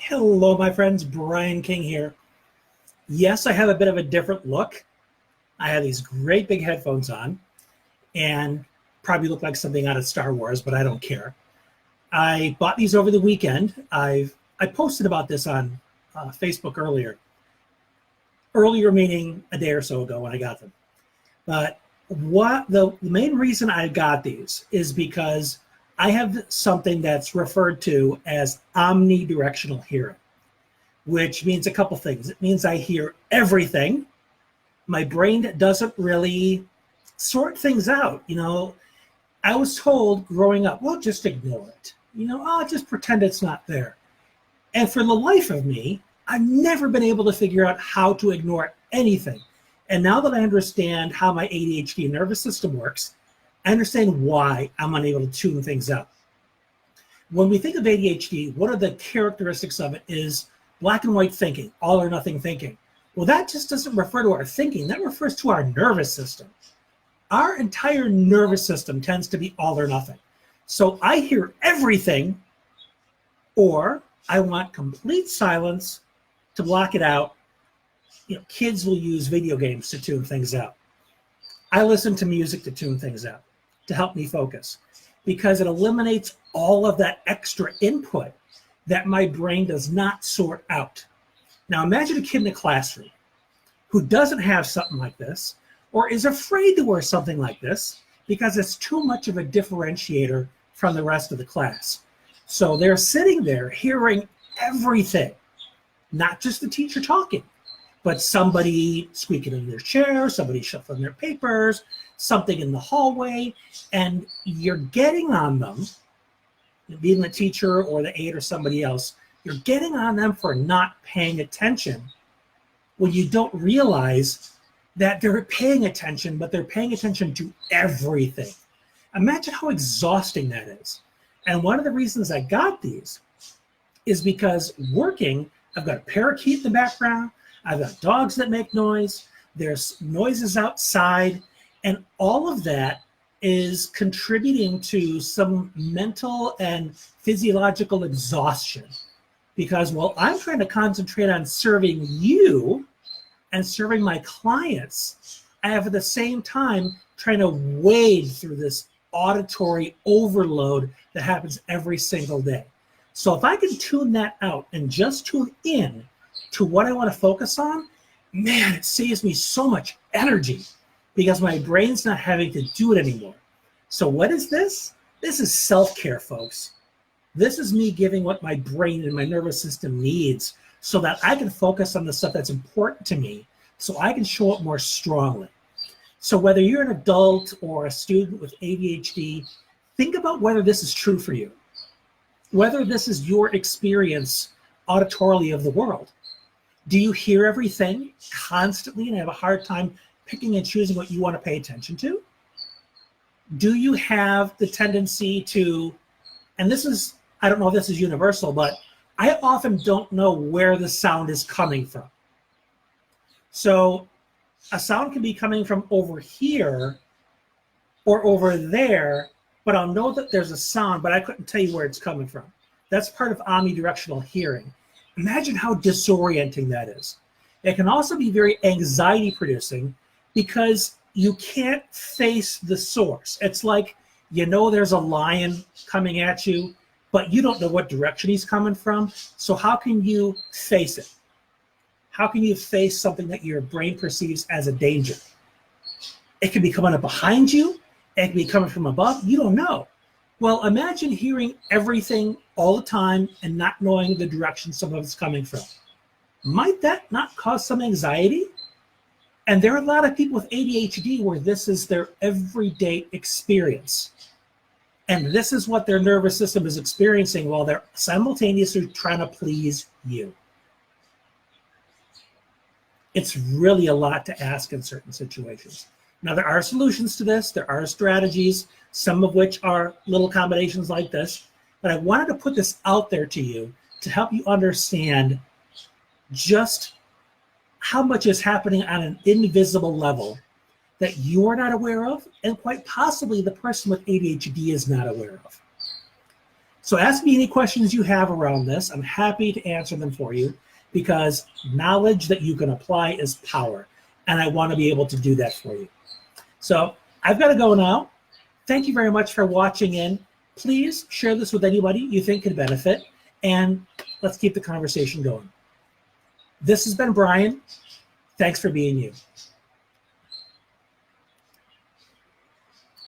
Hello, my friends. Brian King here. Yes, I have a bit of a different look. I have these great big headphones on and probably look like something out of Star Wars, but I don't care. I bought these over the weekend. I posted about this on Facebook earlier meaning a day or so ago when I got them. But the main reason I got these is because I have something that's referred to as omnidirectional hearing, which means a couple things. It means I hear everything. My brain doesn't really sort things out. I was told growing up, well, just ignore it. Just pretend it's not there. And for the life of me, I've never been able to figure out how to ignore anything. And now that I understand how my ADHD nervous system works, I understand why I'm unable to tune things out. When we think of ADHD, one of the characteristics of it is black and white thinking, all or nothing thinking. Well, that just doesn't refer to our thinking. That refers to our nervous system. Our entire nervous system tends to be all or nothing. So I hear everything, or I want complete silence to block it out. Kids will use video games to tune things out. I listen to music to tune things out, to help me focus, because it eliminates all of that extra input that my brain does not sort out. Now imagine a kid in a classroom who doesn't have something like this, or is afraid to wear something like this because it's too much of a differentiator from the rest of the class. So they're sitting there hearing everything, not just the teacher talking, but somebody squeaking in their chair, somebody shuffling their papers, something in the hallway, and you're getting on them, being the teacher or the aide or somebody else, you're getting on them for not paying attention when you don't realize that they're paying attention, but they're paying attention to everything. Imagine how exhausting that is. And one of the reasons I got these is because working, I've got a parakeet in the background, I've got dogs that make noise, there's noises outside, and all of that is contributing to some mental and physiological exhaustion. Because while I'm trying to concentrate on serving you and serving my clients, I have at the same time trying to wade through this auditory overload that happens every single day. So if I can tune that out and just tune in to what I want to focus on, man, it saves me so much energy because my brain's not having to do it anymore. So what is this? This is self-care, folks. This is me giving what my brain and my nervous system needs so that I can focus on the stuff that's important to me so I can show up more strongly. So whether you're an adult or a student with ADHD, think about whether this is true for you, whether this is your experience auditorily of the world. Do you hear everything constantly and have a hard time picking and choosing what you want to pay attention to? Do you have the tendency to, and this is, I don't know if this is universal, but I often don't know where the sound is coming from. So a sound can be coming from over here or over there, but I'll know that there's a sound, but I couldn't tell you where it's coming from. That's part of omnidirectional hearing. Imagine how disorienting that is. It can also be very anxiety producing because you can't face the source. It's like, there's a lion coming at you, but you don't know what direction he's coming from. So how can you face it? How can you face something that your brain perceives as a danger? It can be coming up behind you. It can be coming from above. You don't know. Well, imagine hearing everything all the time and not knowing the direction some of it's coming from. Might that not cause some anxiety? And there are a lot of people with ADHD where this is their everyday experience. And this is what their nervous system is experiencing while they're simultaneously trying to please you. It's really a lot to ask in certain situations. Now, there are solutions to this. There are strategies, some of which are little combinations like this. But I wanted to put this out there to you to help you understand just how much is happening on an invisible level that you're not aware of, and quite possibly the person with ADHD is not aware of. So ask me any questions you have around this. I'm happy to answer them for you, because knowledge that you can apply is power. And I want to be able to do that for you. So I've got to go now. Thank you very much for watching in. Please share this with anybody you think could benefit, and let's keep the conversation going. This has been Brian. Thanks for being you.